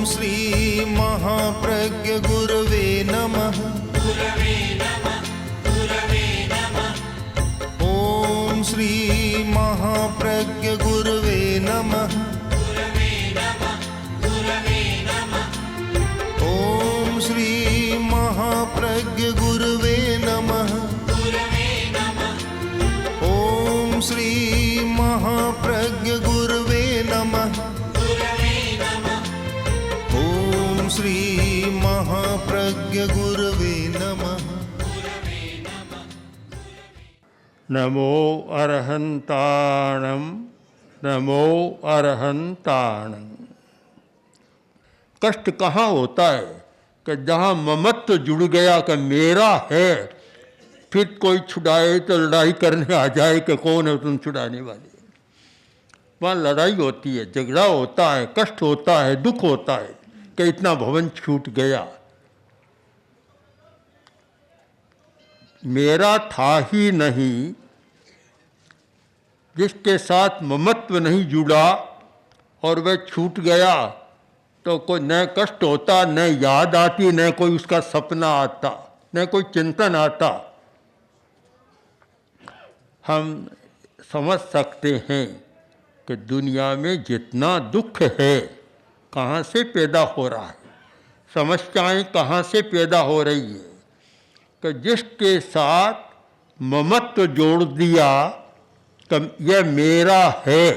श्री महाप्रज्ञ गुरवे नमः। ओम श्री महाप्रज्ञ गुरवे नमः। ओम श्री महाप्रज्ञ गुरवे नमः। ओम श्री महाप्रज्ञ गुरवे नमः। ओम श्री महाप्रज्ञ गुरवे नमः। नमो अरहंताणम, नमो अरहंताणम। कष्ट कहाँ होता है कि जहाँ ममत्व जुड़ गया कि मेरा है, फिर कोई छुड़ाए तो लड़ाई करने आ जाए कि कौन है तुम छुड़ाने वाले। वहाँ लड़ाई होती है, झगड़ा होता है, कष्ट होता है, दुख होता है कि इतना भवन छूट गया। मेरा था ही नहीं, जिसके साथ ममत्व नहीं जुड़ा और वह छूट गया तो कोई न कष्ट होता, न याद आती, न कोई उसका सपना आता, न कोई चिंतन आता। हम समझ सकते हैं कि दुनिया में जितना दुख है कहाँ से पैदा हो रहा है, समस्याएं कहाँ से पैदा हो रही है कि जिसके साथ ममत्व जोड़ दिया कि यह मेरा है,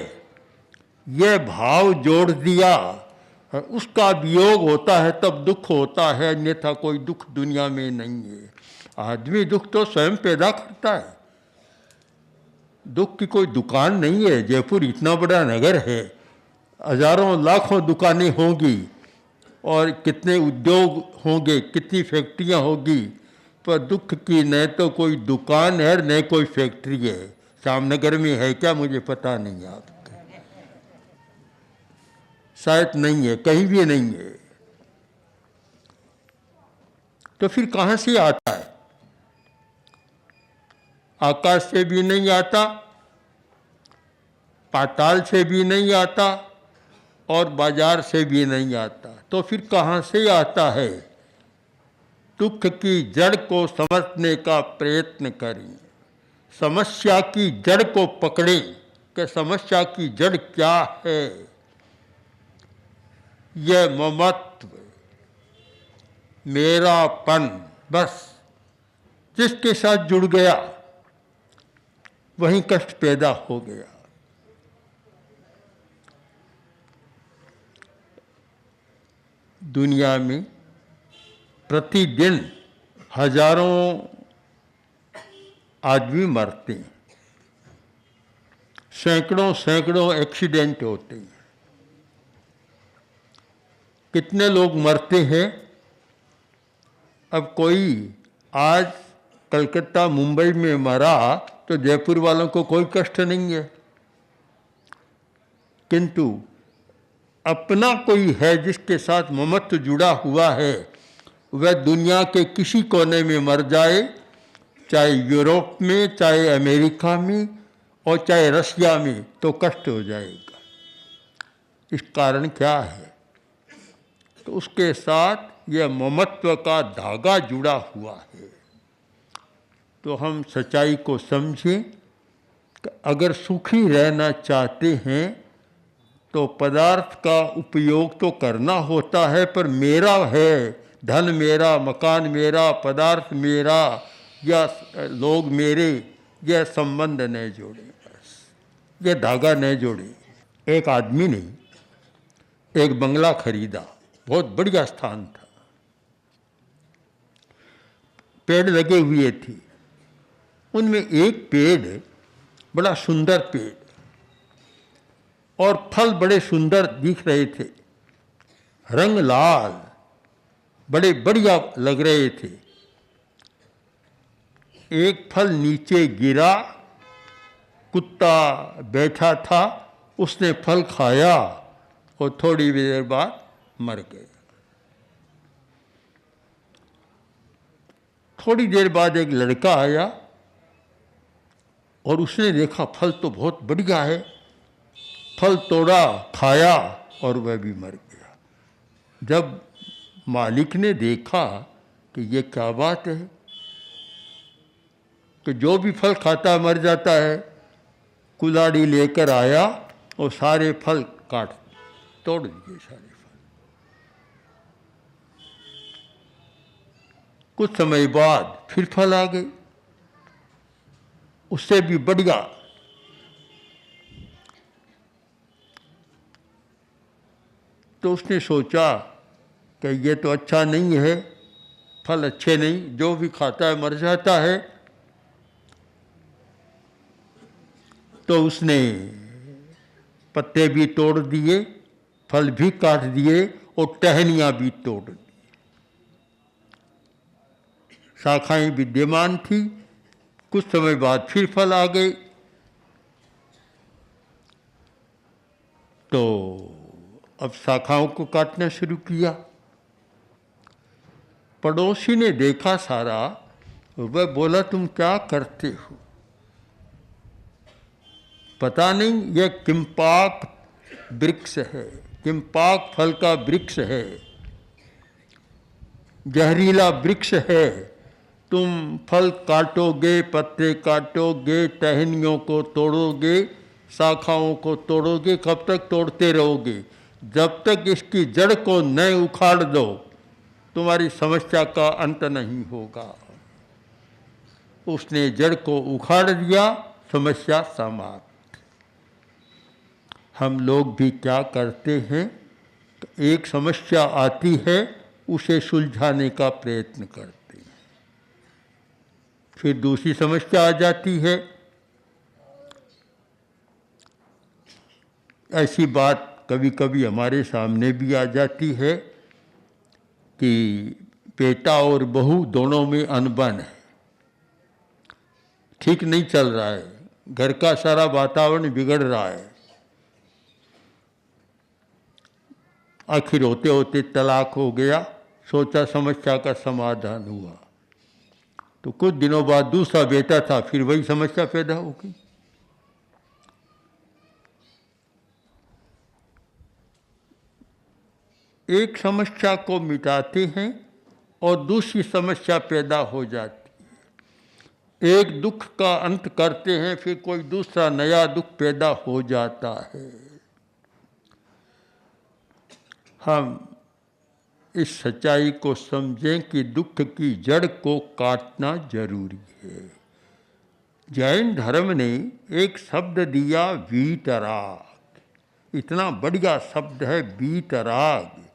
यह भाव जोड़ दिया, उसका वियोग होता है तब दुख होता है, अन्यथा कोई दुख दुनिया में नहीं है। आदमी दुख तो स्वयं पैदा करता है। दुख की कोई दुकान नहीं है। जयपुर इतना बड़ा नगर है, हजारों लाखों दुकानें होंगी और कितने उद्योग होंगे, कितनी फैक्ट्रियां होगी, पर दुख की न तो कोई दुकान है न कोई फैक्ट्री है। जामनगर में है क्या मुझे पता नहीं, आप शायद नहीं है, कहीं भी नहीं है। तो फिर कहाँ से आता है? आकाश से भी नहीं आता, पाताल से भी नहीं आता और बाजार से भी नहीं आता। तो फिर कहाँ से आता है? दुख की जड़ को समझने का प्रयत्न करें, समस्या की जड़ को पकड़ें कि समस्या की जड़ क्या है। यह ममत्व, मेरापन, बस जिसके साथ जुड़ गया वहीं कष्ट पैदा हो गया। दुनिया में प्रतिदिन हजारों आदमी मरते हैं, सैकड़ों सैकड़ों एक्सीडेंट होते हैं। कितने लोग मरते हैं? अब कोई आज कलकत्ता मुंबई में मरा तो जयपुर वालों को कोई कष्ट नहीं है, किंतु अपना कोई है जिसके साथ ममत्व जुड़ा हुआ है, वह दुनिया के किसी कोने में मर जाए, चाहे यूरोप में, चाहे अमेरिका में और चाहे रशिया में, तो कष्ट हो जाएगा। इस कारण क्या है? तो उसके साथ यह ममत्व का धागा जुड़ा हुआ है। तो हम सच्चाई को समझें कि अगर सुखी रहना चाहते हैं तो पदार्थ का उपयोग तो करना होता है, पर मेरा है, धन मेरा, मकान मेरा, पदार्थ मेरा या लोग मेरे, यह संबंध न जोड़े, बस यह धागा न जोड़े। एक आदमी ने एक बंगला खरीदा, बहुत बढ़िया स्थान था, पेड़ लगे हुए थे। उनमें एक पेड़ बड़ा सुंदर पेड़ और फल बड़े सुंदर दिख रहे थे, रंग लाल, बड़े बढ़िया लग रहे थे। एक फल नीचे गिरा, कुत्ता बैठा था, उसने फल खाया और थोड़ी देर बाद मर गया। थोड़ी देर बाद एक लड़का आया और उसने देखा फल तो बहुत बढ़िया है, फल तोड़ा, खाया और वह भी मर गया। जब मालिक ने देखा कि ये क्या बात है कि जो भी फल खाता मर जाता है, कुल्हाड़ी लेकर आया और सारे फल काट तोड़ दिए सारे फल। कुछ समय बाद फिर फल आ गए, उससे भी बढ़िया। तो उसने सोचा कि ये तो अच्छा नहीं है, फल अच्छे नहीं, जो भी खाता है मर जाता है। तो उसने पत्ते भी तोड़ दिए, फल भी काट दिए और टहनियाँ भी तोड़ दी। शाखाएं विद्यमान थी, कुछ समय बाद फिर फल आ गए। तो अब शाखाओं को काटना शुरू किया। पड़ोसी ने देखा सारा, वह बोला तुम क्या करते हो? पता नहीं यह किम्पाक वृक्ष है, किम्पाक फल का वृक्ष है, जहरीला वृक्ष है। तुम फल काटोगे, पत्ते काटोगे, टहनियों को तोड़ोगे, शाखाओं को तोड़ोगे, कब तक तोड़ते रहोगे? जब तक इसकी जड़ को न उखाड़ दो, तुम्हारी समस्या का अंत नहीं होगा। उसने जड़ को उखाड़ दिया, समस्या समाप्त। हम लोग भी क्या करते हैं, एक समस्या आती है, उसे सुलझाने का प्रयत्न करते हैं, फिर दूसरी समस्या आ जाती है। ऐसी बात कभी कभी हमारे सामने भी आ जाती है कि बेटा और बहू दोनों में अनबन है, ठीक नहीं चल रहा है, घर का सारा वातावरण बिगड़ रहा है। आखिर होते होते तलाक हो गया, सोचा समस्या का समाधान हुआ। तो कुछ दिनों बाद दूसरा बेटा था, फिर वही समस्या पैदा हो गई। एक समस्या को मिटाते हैं और दूसरी समस्या पैदा हो जाती है। एक दुख का अंत करते हैं, फिर कोई दूसरा नया दुख पैदा हो जाता है। हम इस सच्चाई को समझें कि दुख की जड़ को काटना जरूरी है। जैन धर्म ने एक शब्द दिया, वीतराग। इतना बढ़िया शब्द है वीतराग।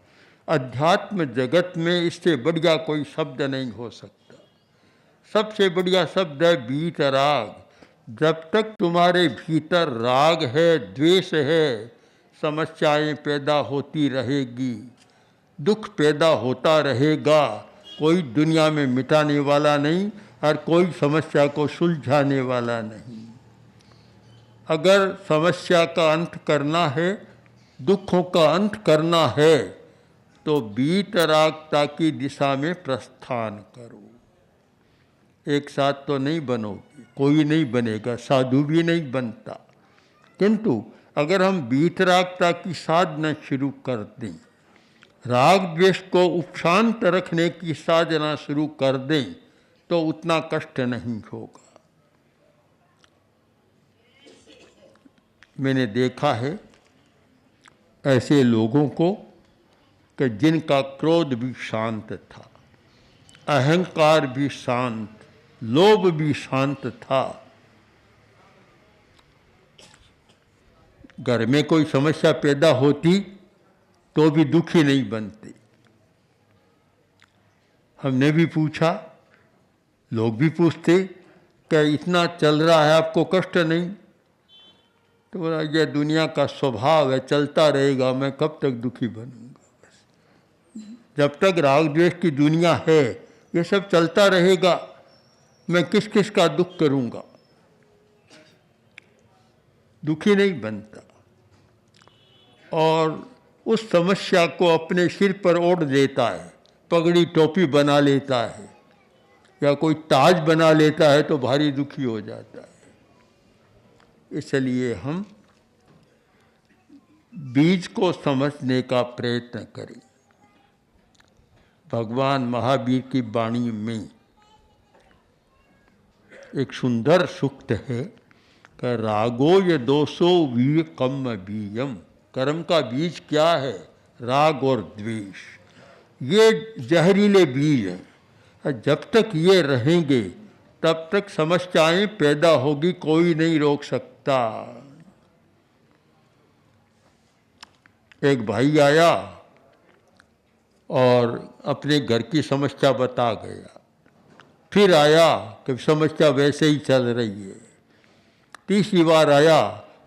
अध्यात्म जगत में इससे बढ़िया कोई शब्द नहीं हो सकता। सबसे बढ़िया शब्द है वीतराग। जब तक तुम्हारे भीतर राग है, द्वेष है, समस्याएं पैदा होती रहेगी, दुख पैदा होता रहेगा। कोई दुनिया में मिटाने वाला नहीं और कोई समस्या को सुलझाने वाला नहीं। अगर समस्या का अंत करना है, दुखों का अंत करना है, तो वीतरागता की दिशा में प्रस्थान करो। एक साथ तो नहीं बनोगे, कोई नहीं बनेगा, साधु भी नहीं बनता। किंतु अगर हम वीतरागता की साधना शुरू कर दें, राग द्वेष को उपशांत रखने की साधना शुरू कर दें, तो उतना कष्ट नहीं होगा। मैंने देखा है ऐसे लोगों को कि जिनका क्रोध भी शांत था, अहंकार भी शांत, लोभ भी शांत था। घर में कोई समस्या पैदा होती तो भी दुखी नहीं बनते। हमने भी पूछा, लोग भी पूछते कि इतना चल रहा है, आपको कष्ट नहीं? तो बोला यह दुनिया का स्वभाव है, चलता रहेगा, मैं कब तक दुखी बनूंगा? बस जब तक राग द्वेष की दुनिया है, ये सब चलता रहेगा, मैं किस किस का दुख करूंगा? दुखी नहीं बनता। और उस समस्या को अपने सिर पर ओढ़ देता है, पगड़ी टोपी बना लेता है या कोई ताज बना लेता है, तो भारी दुखी हो जाता है। इसलिए हम बीज को समझने का प्रयत्न करें। भगवान महावीर की वाणी में एक सुंदर सूक्त है कि रागो ये दोषो वीर कम बीजम। कर्म का बीज क्या है? राग और द्वेष। ये जहरीले बीज हैं। जब तक ये रहेंगे तब तक समस्याएं पैदा होगी, कोई नहीं रोक सकता। एक भाई आया और अपने घर की समस्या बता गया, फिर आया कि समस्या वैसे ही चल रही है। तीसरी बार आया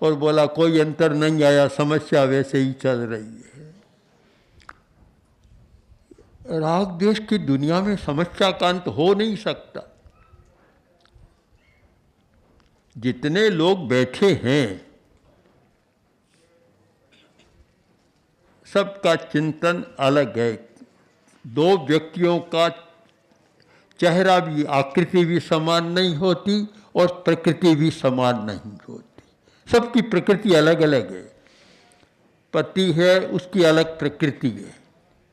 और बोला कोई अंतर नहीं आया, समस्या वैसे ही चल रही है। राग द्वेष की दुनिया में समस्या का अंत हो नहीं सकता। जितने लोग बैठे हैं सबका चिंतन अलग है। दो व्यक्तियों का चेहरा भी, आकृति भी समान नहीं होती और प्रकृति भी समान नहीं होती। सबकी प्रकृति अलग अलग है। पति है, उसकी अलग प्रकृति है,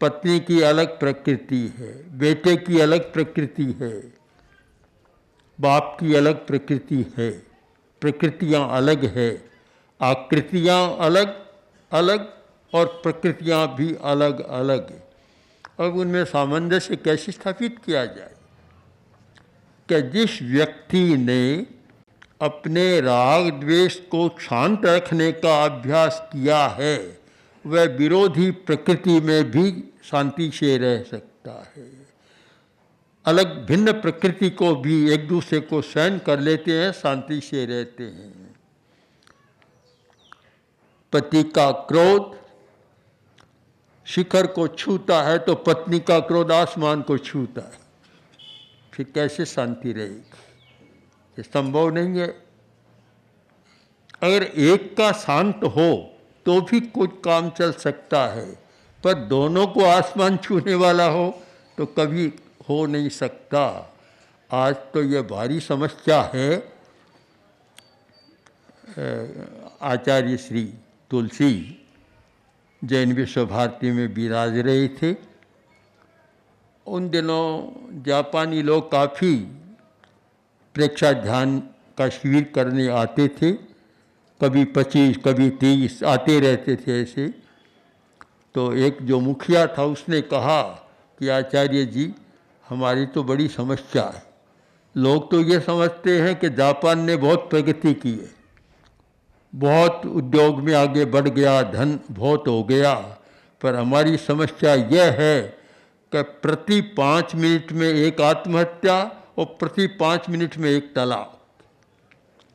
पत्नी की अलग प्रकृति है, बेटे की अलग प्रकृति है, बाप की अलग प्रकृति है। प्रकृतियां अलग है, आकृतियां अलग अलग और प्रकृतियां भी अलग अलग है। अब उनमें सामंजस्य कैसे स्थापित किया जाए? कि जिस व्यक्ति ने अपने राग द्वेष को शांत रखने का अभ्यास किया है वह विरोधी प्रकृति में भी शांति से रह सकता है। अलग भिन्न प्रकृति को भी एक दूसरे को सहन कर लेते हैं, शांति से रहते हैं। पति का क्रोध शिखर को छूता है तो पत्नी का क्रोध आसमान को छूता है, फिर कैसे शांति रहेगी? ये संभव नहीं है। अगर एक का शांत हो तो भी कुछ काम चल सकता है, पर दोनों को आसमान छूने वाला हो तो कभी हो नहीं सकता। आज तो ये भारी समस्या है। आचार्य श्री तुलसी जैन विश्व भारती में विराज रहे थे। उन दिनों जापानी लोग काफ़ी प्रेक्षा ध्यान का शिविर करने आते थे, कभी 25 कभी 30 आते रहते थे ऐसे। तो एक जो मुखिया था उसने कहा कि आचार्य जी हमारी तो बड़ी समस्या है। लोग तो ये समझते हैं कि जापान ने बहुत प्रगति की है, बहुत उद्योग में आगे बढ़ गया, धन बहुत हो गया, पर हमारी समस्या यह है कि प्रति 5 मिनट में एक आत्महत्या और प्रति 5 मिनट में एक तलाक।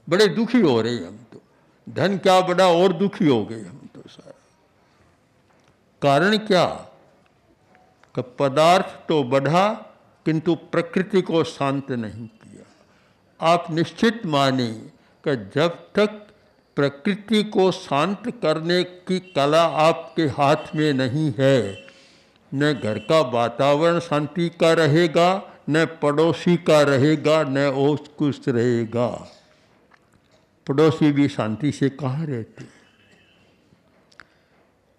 बड़े दुखी हो रहे हैं हम तो। धन क्या बढ़ा और दुखी हो गए हम तो सारा। कारण क्या? कि पदार्थ तो बढ़ा किंतु प्रकृति को शांत नहीं किया। आप निश्चित माने कि जब तक प्रकृति को शांत करने की कला आपके हाथ में नहीं है, न घर का वातावरण शांति का रहेगा, न पड़ोसी का रहेगा, न ओस कुछ रहेगा। पड़ोसी भी शांति से कहाँ रहते?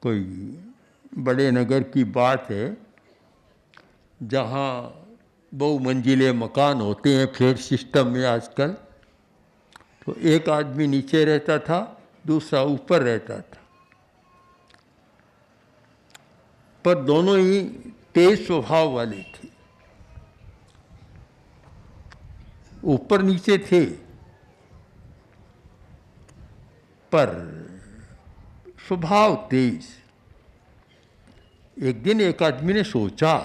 कोई बड़े नगर की बात है जहाँ बहुमंजिले मकान होते हैं फ्लैट सिस्टम में आजकल। तो एक आदमी नीचे रहता था, दूसरा ऊपर रहता था, पर दोनों ही तेज स्वभाव वाले थे। ऊपर नीचे थे पर स्वभाव तेज। एक दिन एक आदमी ने सोचा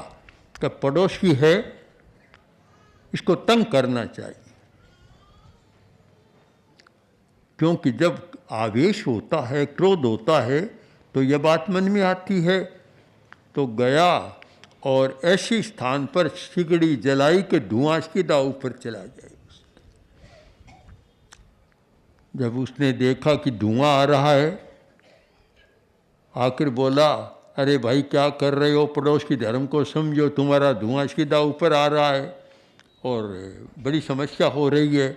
कि पड़ोसी है, इसको तंग करना चाहिए, क्योंकि जब आवेश होता है, क्रोध होता है तो यह बात मन में आती है। तो गया और ऐसी स्थान पर सिगड़ी जलाई कि धुआं सीधा ऊपर चला जाए। जब उसने देखा कि धुआं आ रहा है, आखिर बोला, अरे भाई क्या कर रहे हो? पड़ोस की धर्म को समझो, तुम्हारा धुआं सीधा ऊपर आ रहा है और बड़ी समस्या हो रही है,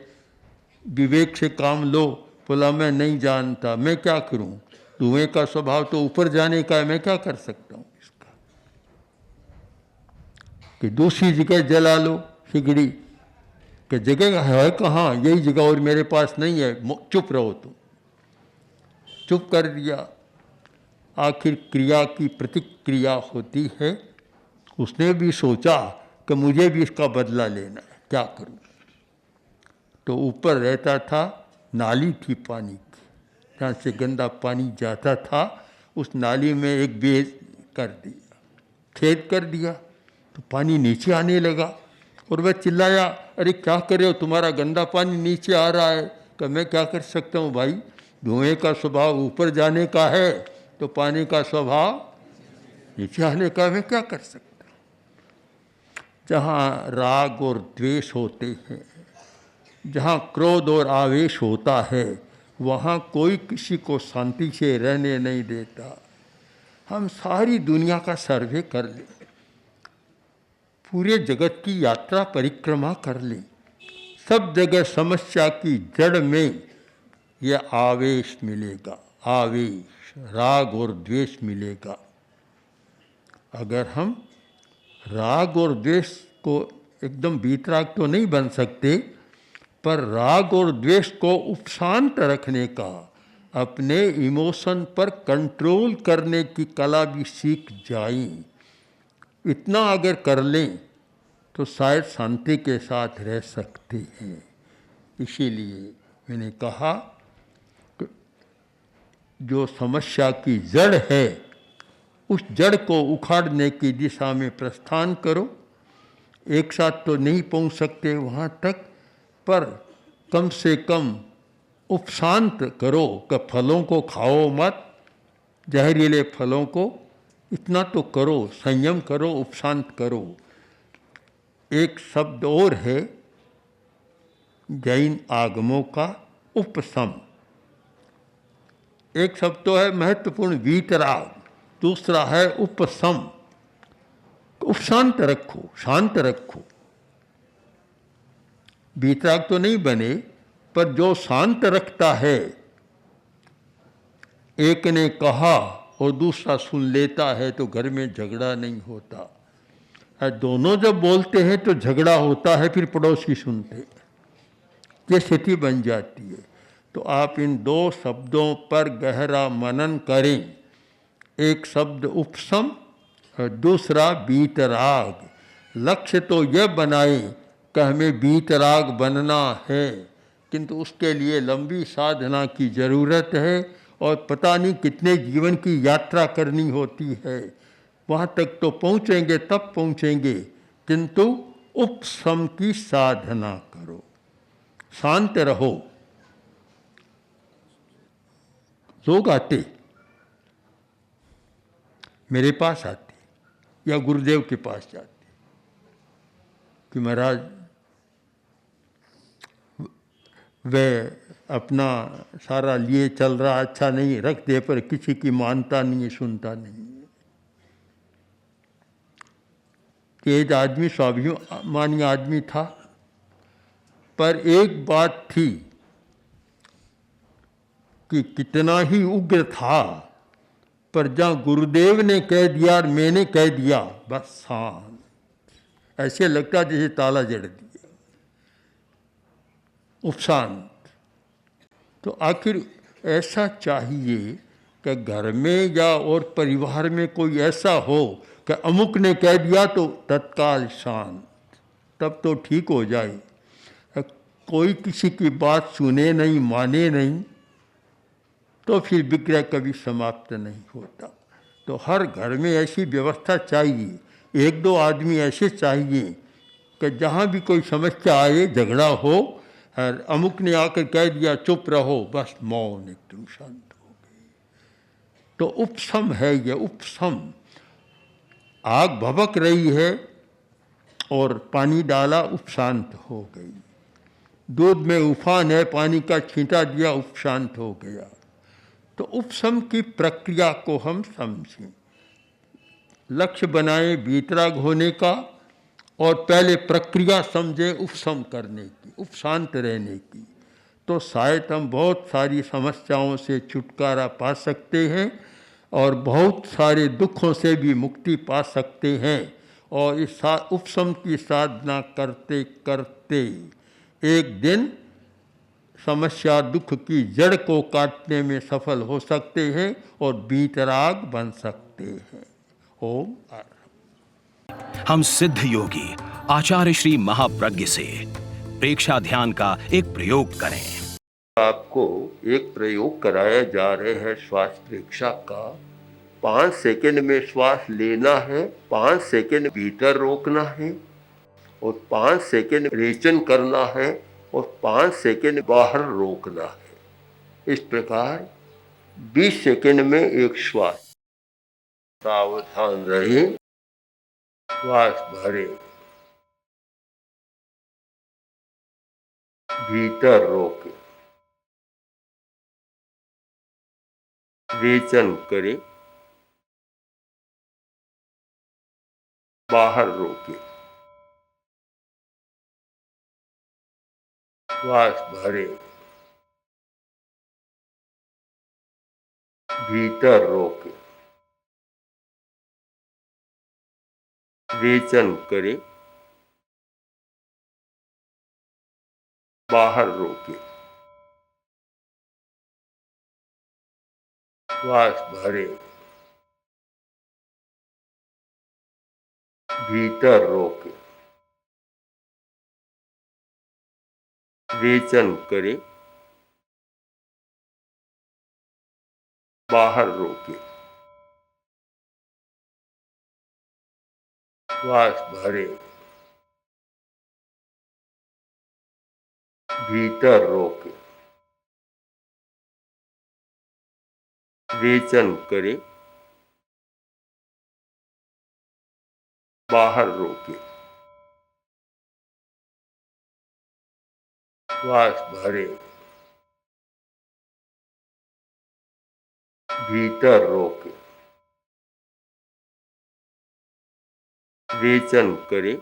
विवेक से काम लो। बोला मैं नहीं जानता, मैं क्या करूं? धुएं का स्वभाव तो ऊपर जाने का है, मैं क्या कर सकता हूं इसका? कि दूसरी जगह जला लो सिगड़ी, कि जगह है कहाँ, यही जगह और मेरे पास नहीं है, चुप रहो तुम। चुप कर दिया। आखिर क्रिया की प्रतिक्रिया होती है। उसने भी सोचा कि मुझे भी इसका बदला लेना है, क्या करूं। तो ऊपर रहता था, नाली थी पानी की, जहाँ से गंदा पानी जाता था, उस नाली में एक बेज कर दिया, छेद कर दिया, तो पानी नीचे आने लगा। और वह चिल्लाया, अरे क्या कर रहे हो, तुम्हारा गंदा पानी नीचे आ रहा है। कि मैं क्या कर सकता हूँ भाई, धुएं का स्वभाव ऊपर जाने का है, तो पानी का स्वभाव नीचे आने का, मैं क्या कर सकता हूँ। जहाँ राग और द्वेष होते हैं, जहाँ क्रोध और आवेश होता है, वहाँ कोई किसी को शांति से रहने नहीं देता। हम सारी दुनिया का सर्वे कर लें, पूरे जगत की यात्रा परिक्रमा कर लें, सब जगह समस्या की जड़ में यह आवेश मिलेगा, आवेश, राग और द्वेष मिलेगा। अगर हम राग और द्वेष को एकदम वीतराग तो नहीं बन सकते, पर राग और द्वेष को उपशांत रखने का, अपने इमोशन पर कंट्रोल करने की कला भी सीख जाएं, इतना अगर कर लें तो शायद शांति के साथ रह सकते हैं। इसीलिए मैंने कहा कि जो समस्या की जड़ है, उस जड़ को उखाड़ने की दिशा में प्रस्थान करो। एक साथ तो नहीं पहुंच सकते वहाँ तक, पर कम से कम उपशांत करो कि फलों को खाओ मत, जहरीले फलों को, इतना तो करो, संयम करो, उपशांत करो। एक शब्द और है जैन आगमों का, उपशम। एक शब्द तो है महत्वपूर्ण वीतराग, दूसरा है उपशम। उपशांत रखो, शांत रखो। वीतराग तो नहीं बने, पर जो शांत रखता है, एक ने कहा और दूसरा सुन लेता है, तो घर में झगड़ा नहीं होता। दोनों जब बोलते हैं तो झगड़ा होता है, फिर पड़ोसी सुनते हैं, ये स्थिति बन जाती है। तो आप इन दो शब्दों पर गहरा मनन करें। एक शब्द उपशम और दूसरा वीतराग। लक्ष्य तो यह बनाए कि हमें वीतराग बनना है, किंतु उसके लिए लंबी साधना की ज़रूरत है और पता नहीं कितने जीवन की यात्रा करनी होती है। वहाँ तक तो पहुँचेंगे, तब पहुँचेंगे, किंतु उपशम की साधना करो, शांत रहो। लोग आते, मेरे पास आते या गुरुदेव के पास जाते कि महाराज वह अपना सारा लिए चल रहा, अच्छा नहीं, रख दे, पर किसी की मानता नहीं है, सुनता नहीं। तेज आदमी, स्वाभिमानी आदमी था, पर एक बात थी कि कितना ही उग्र था, पर जहाँ गुरुदेव ने कह दिया और मैंने कह दिया, बस शांत, ऐसे लगता जैसे ताला जड़ दिया, उपशांत। तो आखिर ऐसा चाहिए कि घर में या और परिवार में कोई ऐसा हो कि अमुक ने कह दिया तो तत्काल शांत, तब तो ठीक हो जाए। कोई किसी की बात सुने नहीं, माने नहीं, तो फिर विग्रह कभी समाप्त नहीं होता। तो हर घर में ऐसी व्यवस्था चाहिए, एक दो आदमी ऐसे चाहिए कि जहाँ भी कोई समस्या आए, झगड़ा हो, और अमुक ने आकर कह दिया चुप रहो, बस मौन, एकदम शांत हो गए। तो उपशम है ये, उपशम। आग भभक रही है और पानी डाला, उपशांत हो गई। दूध में उफान है, पानी का छींटा दिया, उपशांत हो गया। तो उपशम की प्रक्रिया को हम समझें, लक्ष्य बनाएं वीतराग होने का, और पहले प्रक्रिया समझे उपशम करने की, उपशांत रहने की। तो शायद हम बहुत सारी समस्याओं से छुटकारा पा सकते हैं और बहुत सारे दुखों से भी मुक्ति पा सकते हैं। और इस उपशम की साधना करते करते एक दिन समस्या दुख की जड़ को काटने में सफल हो सकते हैं और बीतराग बन सकते हैं। ओम। हम सिद्ध योगी आचार्य श्री महाप्रज्ञ से प्रेक्षा ध्यान का एक प्रयोग करें। आपको एक प्रयोग कराया जा रहे हैं श्वास प्रेक्षा का। 5 सेकंड में श्वास लेना है, 5 सेकंड भीतर रोकना है और 5 सेकंड रेचन करना है और 5 सेकंड बाहर रोकना है। इस प्रकार 20 सेकंड में एक श्वास। सावधान रहे, श्वास भरे, भीतर रोके, रेचन करे, बाहर रोके, श्वास भरे, भीतर रोके, रेचन करे, बाहर रोके, श्वास भरे, भीतर रोके, रेचन करे, बाहर रोके, श्वास भरे, भीतर रोके, रेचन करे, बाहर रोके, श्वास भरे, भीतर रोके, रेचन करे,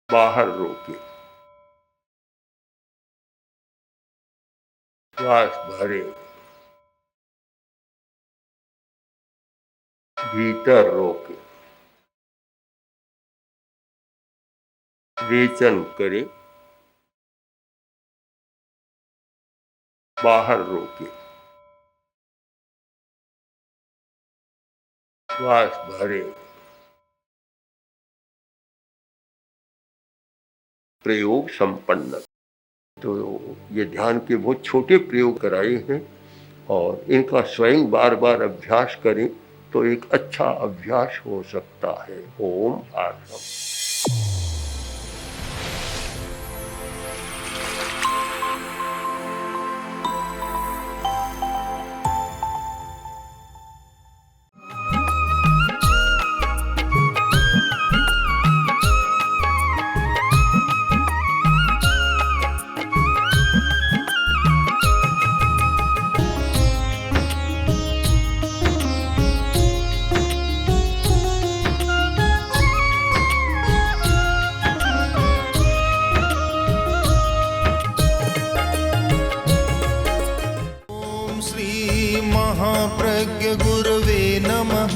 बाहर रोके, श्वास भरे, भीतर रोके, रेचन करे, बाहर रोके, श्वास भरे। प्रयोग संपन्न। तो ये ध्यान के बहुत छोटे प्रयोग कराए हैं और इनका स्वयं बार बार अभ्यास करें तो एक अच्छा अभ्यास हो सकता है। ओम आत्मा। ओम श्री महाप्रज्ञ गुरवे नमः।